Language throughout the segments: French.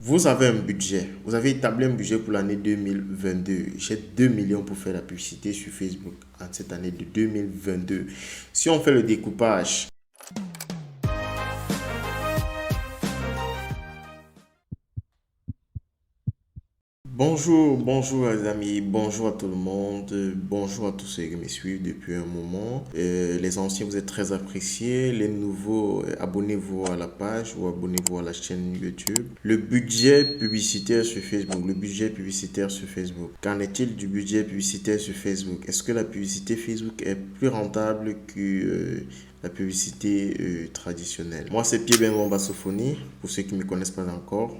Vous avez un budget, vous avez établi un budget pour l'année 2022. J'ai 2 millions pour faire la publicité sur Facebook en cette année de 2022. Si on fait le découpage, bonjour les amis, bonjour à tout le monde, bonjour à tous ceux qui me suivent depuis un moment. Les anciens, vous êtes très appréciés, les nouveaux, abonnez-vous à la page ou abonnez-vous à la chaîne YouTube. Le budget publicitaire sur Facebook, le budget publicitaire sur Facebook. Qu'en est-il du budget publicitaire sur Facebook? Est-ce que la publicité Facebook est plus rentable que la publicité traditionnelle? Moi, c'est Pierre Bengon Bassophonie, pour ceux qui ne me connaissent pas encore.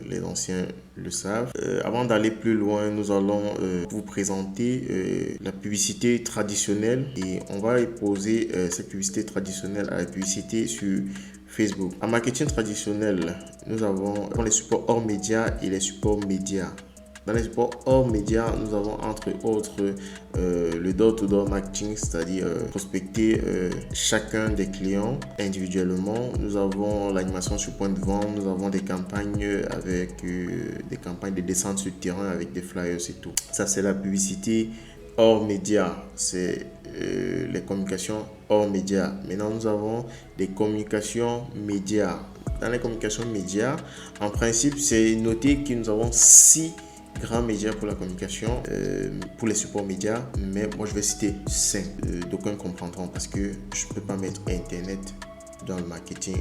Les anciens le savent. Avant d'aller plus loin, nous allons vous présenter la publicité traditionnelle et on va opposer cette publicité traditionnelle à la publicité sur Facebook. En marketing traditionnel, nous avons les supports hors médias et les supports médias. Dans les supports hors médias, nous avons entre autres le door-to-door marketing, c'est-à-dire prospecter chacun des clients individuellement. Nous avons l'animation sur point de vente, nous avons des campagnes avec des campagnes de descente sur le terrain avec des flyers et tout. Ça, c'est la publicité hors médias, c'est les communications hors médias. Maintenant, nous avons des communications médias. Dans les communications médias, en principe, c'est noté que nous avons 6 grands médias pour la communication, pour les supports médias, mais moi je vais citer 5. D'aucuns comprendront parce que je ne peux pas mettre Internet dans le marketing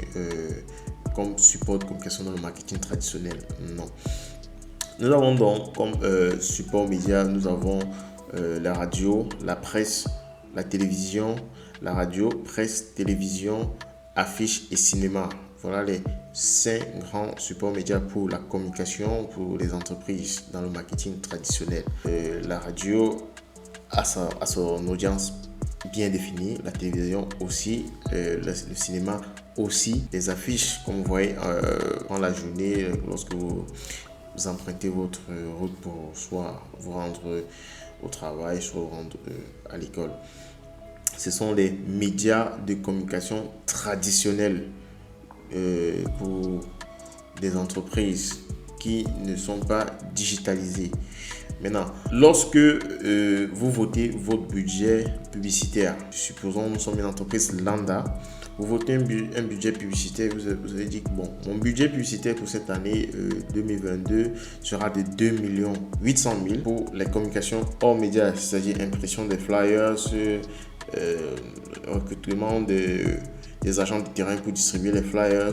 comme support de communication dans le marketing traditionnel. Non. Nous avons donc comme support média, nous avons la radio, la presse, la télévision, la radio, presse, télévision, affiches et cinéma. Voilà les 5 grands supports médias pour la communication pour les entreprises dans le marketing traditionnel. La radio a son audience bien définie, la télévision aussi, le cinéma aussi, les affiches comme vous voyez dans la journée lorsque vous empruntez votre route pour soit vous rendre au travail, soit vous rendre à l'école. Ce sont les médias de communication traditionnels pour des entreprises qui ne sont pas digitalisées. Maintenant, lorsque vous votez votre budget publicitaire, supposons nous sommes une entreprise lambda, vous votez un budget publicitaire, vous avez dit que bon, mon budget publicitaire pour cette année 2022 sera de 2 800 000 pour les communications hors médias, c'est-à-dire impression des flyers, recrutement des agents de terrain pour distribuer les flyers,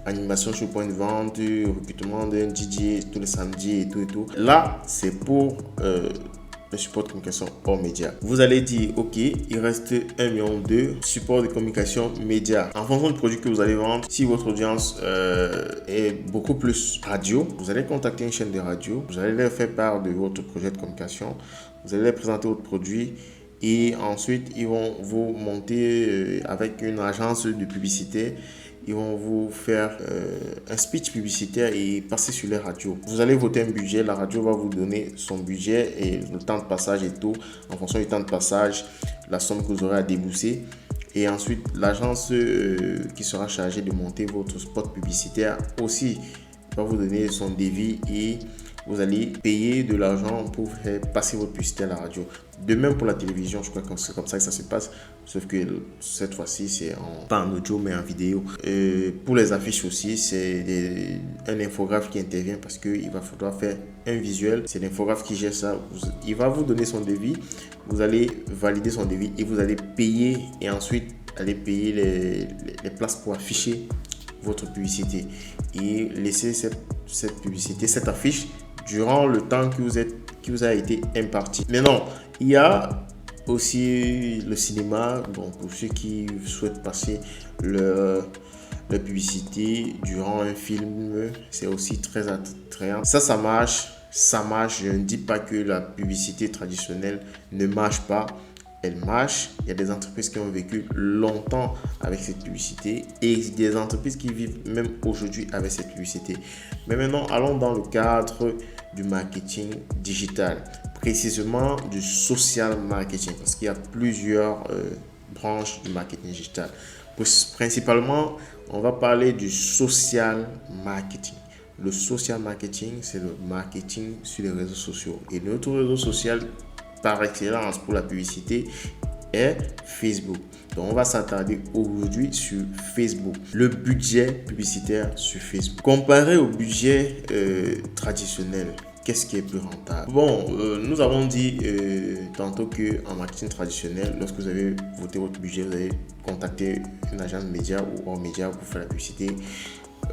animation sur point de vente, recrutement d'un DJ tous les samedis et tout. Là, c'est pour le support de communication hors média. Vous allez dire, ok, il reste 1,2 million support de communication média. En fonction du produit que vous allez vendre, si votre audience est beaucoup plus radio, vous allez contacter une chaîne de radio, vous allez leur faire part de votre projet de communication, vous allez leur présenter votre produit. Et ensuite, ils vont vous monter avec une agence de publicité. Ils vont vous faire un speech publicitaire et passer sur les radios. Vous allez voter un budget. La radio va vous donner son budget et le temps de passage et tout. En fonction du temps de passage, la somme que vous aurez à débourser. Et ensuite, l'agence qui sera chargée de monter votre spot publicitaire aussi va vous donner son devis et vous allez payer de l'argent pour faire passer votre publicité à la radio. De même pour la télévision, je crois que c'est comme ça que ça se passe. Sauf que cette fois-ci, c'est pas en audio, mais en vidéo. Pour les affiches aussi, c'est un infographe qui intervient parce qu'il va falloir faire un visuel. C'est l'infographe qui gère ça. Il va vous donner son devis. Vous allez valider son devis et vous allez payer. Et ensuite, aller payer les places pour afficher votre publicité. Et laisser cette publicité, cette affiche, durant le temps qui vous a été imparti. Mais non, il y a aussi le cinéma. Bon, pour ceux qui souhaitent passer leur publicité durant un film, c'est aussi très attrayant. Ça marche. Ça marche. Je ne dis pas que la publicité traditionnelle ne marche pas. Elle marche. Il y a des entreprises qui ont vécu longtemps avec cette publicité et des entreprises qui vivent même aujourd'hui avec cette publicité. Mais maintenant, allons dans le cadre du marketing digital, précisément du social marketing, parce qu'il y a plusieurs branches du marketing digital. Principalement, on va parler du social marketing. Le social marketing, c'est le marketing sur les réseaux sociaux. Et notre réseau social par excellence pour la publicité est Facebook. Donc, on va s'attarder aujourd'hui sur Facebook. Le budget publicitaire sur Facebook. Comparé au budget traditionnel, qu'est-ce qui est plus rentable? Bon, nous avons dit tantôt qu'en marketing traditionnel, lorsque vous avez voté votre budget, vous avez contacté une agence média ou hors média pour faire la publicité.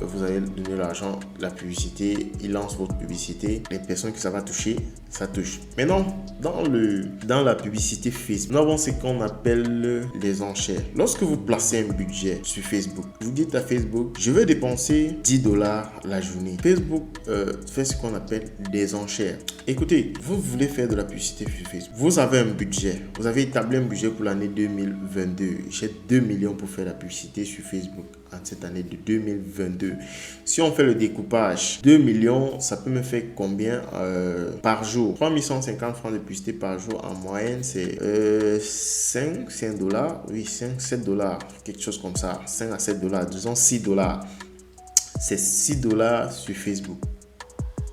Vous allez donner l'argent, la publicité, il lance votre publicité. Les personnes que ça va toucher, ça touche. Maintenant, dans la publicité Facebook, nous avons ce qu'on appelle les enchères. Lorsque vous placez un budget sur Facebook, vous dites à Facebook, je vais dépenser $10 la journée. Facebook fait ce qu'on appelle des enchères. Écoutez, vous voulez faire de la publicité sur Facebook. Vous avez un budget. Vous avez établi un budget pour l'année 2022. J'ai 2 millions pour faire la publicité sur Facebook en cette année de 2022. Si on fait le découpage, 2 millions, ça peut me faire combien par jour? 3150 francs de publicité par jour en moyenne, c'est 5 $, oui, 5, $7, quelque chose comme ça. 5 à 7 $, disons 6 $. C'est 6 $ sur Facebook.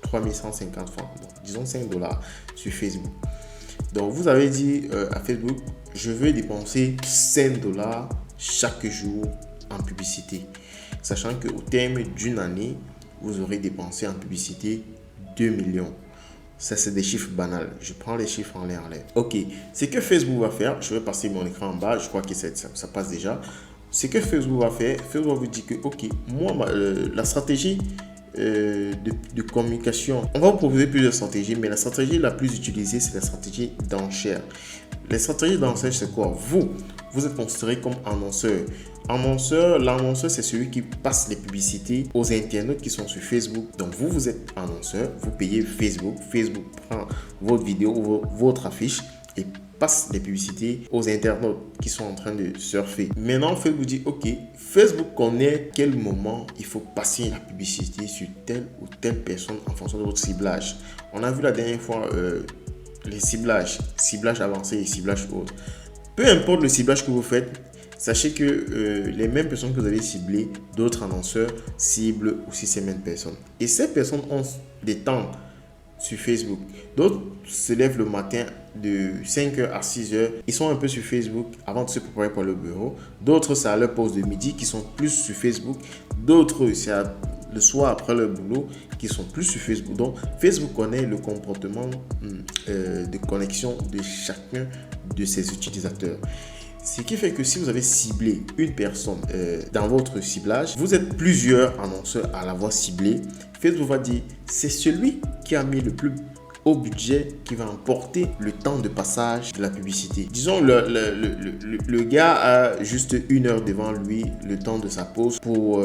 3150 francs, donc, disons 5 $ sur Facebook. Donc, vous avez dit à Facebook, je vais dépenser 5 $ chaque jour en publicité, sachant qu'au terme d'une année, vous aurez dépensé en publicité 2 millions. Ça, c'est des chiffres banals. Je prends les chiffres en l'air. Ok, ce que Facebook va faire, je vais passer mon écran en bas, je crois que ça passe déjà. Ce que Facebook va faire, Facebook va vous dire que, ok, moi, la stratégie de communication, on va vous proposer plusieurs stratégies, mais la stratégie la plus utilisée, c'est la stratégie d'enchère. Les stratégies d'enchère, c'est quoi? Vous êtes considéré comme annonceur. L'annonceur, c'est celui qui passe les publicités aux internautes qui sont sur Facebook. Donc, vous êtes annonceur, vous payez Facebook. Facebook prend votre vidéo, votre affiche et passe les publicités aux internautes qui sont en train de surfer. Maintenant, Facebook dit, ok, Facebook connaît quel moment il faut passer la publicité sur telle ou telle personne en fonction de votre ciblage. On a vu la dernière fois les ciblage avancé et ciblage haut. Peu importe le ciblage que vous faites, sachez que les mêmes personnes que vous avez ciblées, d'autres annonceurs ciblent aussi ces mêmes personnes. Et ces personnes ont des temps sur Facebook. D'autres se lèvent le matin de 5h à 6h. Ils sont un peu sur Facebook avant de se préparer pour le bureau. D'autres, c'est à leur pause de midi qui sont plus sur Facebook. D'autres, c'est le soir après le boulot qui sont plus sur Facebook. Donc, Facebook connaît le comportement de connexion de chacun de ses utilisateurs. Ce qui fait que si vous avez ciblé une personne dans votre ciblage, vous êtes plusieurs annonceurs à l'avoir ciblé. Facebook va dire, c'est celui qui a mis le plus haut budget qui va emporter le temps de passage de la publicité. Disons, le gars a juste 1 heure devant lui, le temps de sa pause pour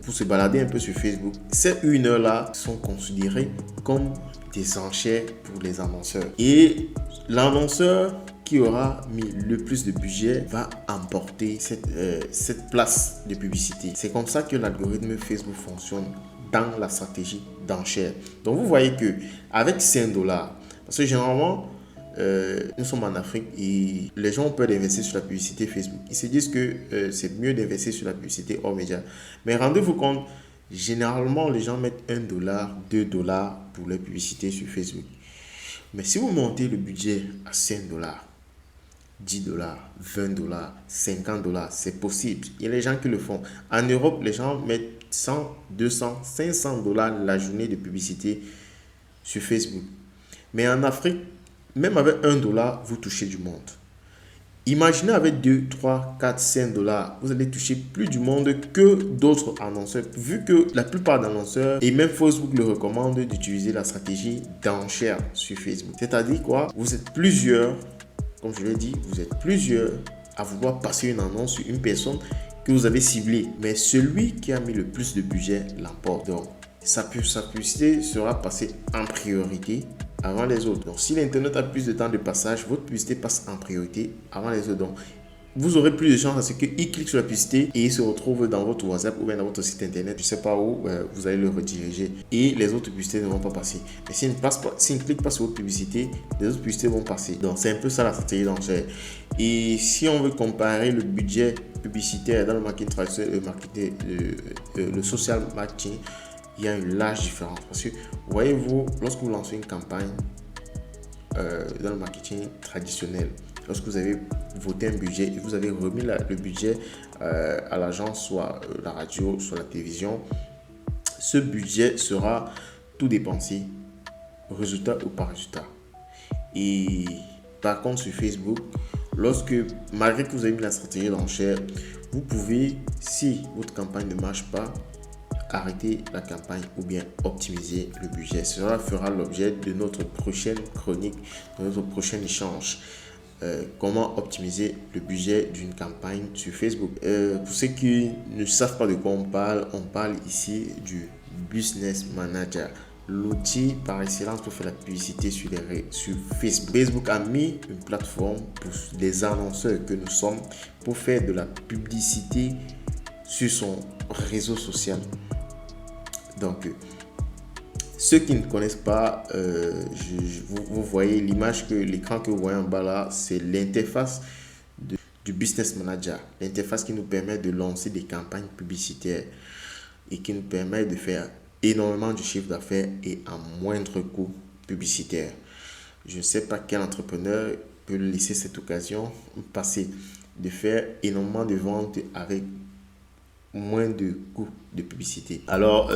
se balader un peu sur Facebook. Ces 1 heure-là sont considérées comme des enchères pour les annonceurs. Et l'annonceur qui aura mis le plus de budget va emporter cette place de publicité. C'est comme ça que l'algorithme Facebook fonctionne dans la stratégie d'enchère. Donc, vous voyez que avec 5 $, parce que généralement, nous sommes en Afrique et les gens ont peur d'investir sur la publicité Facebook. Ils se disent que c'est mieux d'investir sur la publicité hors média. Mais rendez-vous compte, généralement, les gens mettent 1 $, 2 $ pour leur publicité sur Facebook. Mais si vous montez le budget à 5 $, 10 $, 20 $, 50 $, c'est possible. Il y a des gens qui le font. En Europe, les gens mettent 100, 200, 500 $ la journée de publicité sur Facebook. Mais en Afrique, même avec 1 $, vous touchez du monde. Imaginez avec 2, 3, 4, 5 $, vous allez toucher plus du monde que d'autres annonceurs. Vu que la plupart des annonceurs, et même Facebook le recommande d'utiliser la stratégie d'enchère sur Facebook. C'est-à-dire quoi? Vous êtes plusieurs. Comme je l'ai dit, vous êtes plusieurs à vouloir passer une annonce sur une personne que vous avez ciblée. Mais celui qui a mis le plus de budget l'emporte. Donc, sa publicité sera passée en priorité avant les autres. Donc, si l'Internet a plus de temps de passage, votre publicité passe en priorité avant les autres. Donc, vous aurez plus de chances à ce qu'il clique sur la publicité et il se retrouve dans votre WhatsApp ou bien dans votre site internet. Je ne sais pas où vous allez le rediriger et les autres publicités ne vont pas passer. Mais s'il ne clique pas sur votre publicité, les autres publicités vont passer. Donc, c'est un peu ça la stratégie d'enchère. Et si on veut comparer le budget publicitaire dans le marketing traditionnel, le social marketing il y a une large différence. Parce que, voyez-vous, lorsque vous lancez une campagne dans le marketing traditionnel, lorsque vous avez voté un budget et vous avez remis le budget à l'agence, soit la radio, soit la télévision, ce budget sera tout dépensé, résultat ou pas résultat. Et par contre, sur Facebook, malgré que vous avez mis la stratégie d'enchère, vous pouvez, si votre campagne ne marche pas, arrêter la campagne ou bien optimiser le budget. Cela fera l'objet de notre prochaine chronique, de notre prochain échange. Comment optimiser le budget d'une campagne sur Facebook. Pour ceux qui ne savent pas de quoi on parle ici du Business Manager, l'outil par excellence pour faire la publicité sur Facebook. Facebook a mis une plateforme pour les annonceurs que nous sommes pour faire de la publicité sur son réseau social. Donc, ceux qui ne connaissent pas, vous voyez l'image, l'écran que vous voyez en bas là, c'est l'interface du Business Manager. L'interface qui nous permet de lancer des campagnes publicitaires et qui nous permet de faire énormément de chiffre d'affaires et à moindre coût publicitaire. Je ne sais pas quel entrepreneur peut laisser cette occasion passer de faire énormément de ventes avec moins de coûts de publicité. Alors,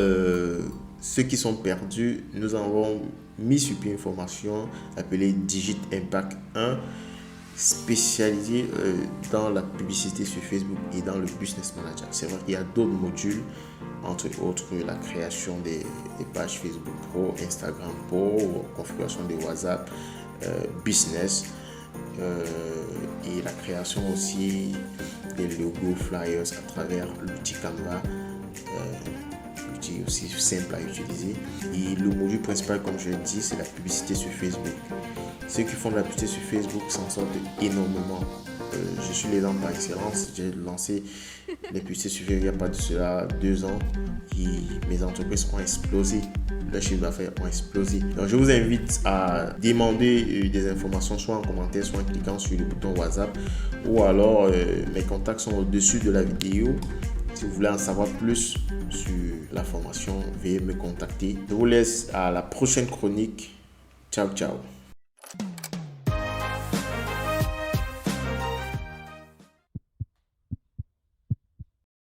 ceux qui sont perdus, nous avons mis sur pied une formation appelée Digit Impact 1, spécialisée dans la publicité sur Facebook et dans le Business Manager. C'est vrai qu'il y a d'autres modules, entre autres la création des pages Facebook Pro, Instagram Pro, configuration de WhatsApp, Business, et la création aussi des logos, flyers à travers l'outil Canva, l'outil aussi simple à utiliser. Et le module principal, comme je l'ai dit, c'est la publicité sur Facebook. Ceux qui font de la publicité sur Facebook s'en sortent énormément. Je suis l'exemple par excellence. J'ai lancé les publicités sur Facebook il n'y a pas de cela 2 ans et mes entreprises ont explosé. Leurs chiffres d'affaires ont explosé. Donc, je vous invite à demander des informations soit en commentaire, soit en cliquant sur le bouton WhatsApp, ou alors mes contacts sont au-dessus de la vidéo. Si vous voulez en savoir plus sur la formation, veuillez me contacter. Je vous laisse à la prochaine chronique. Ciao, ciao.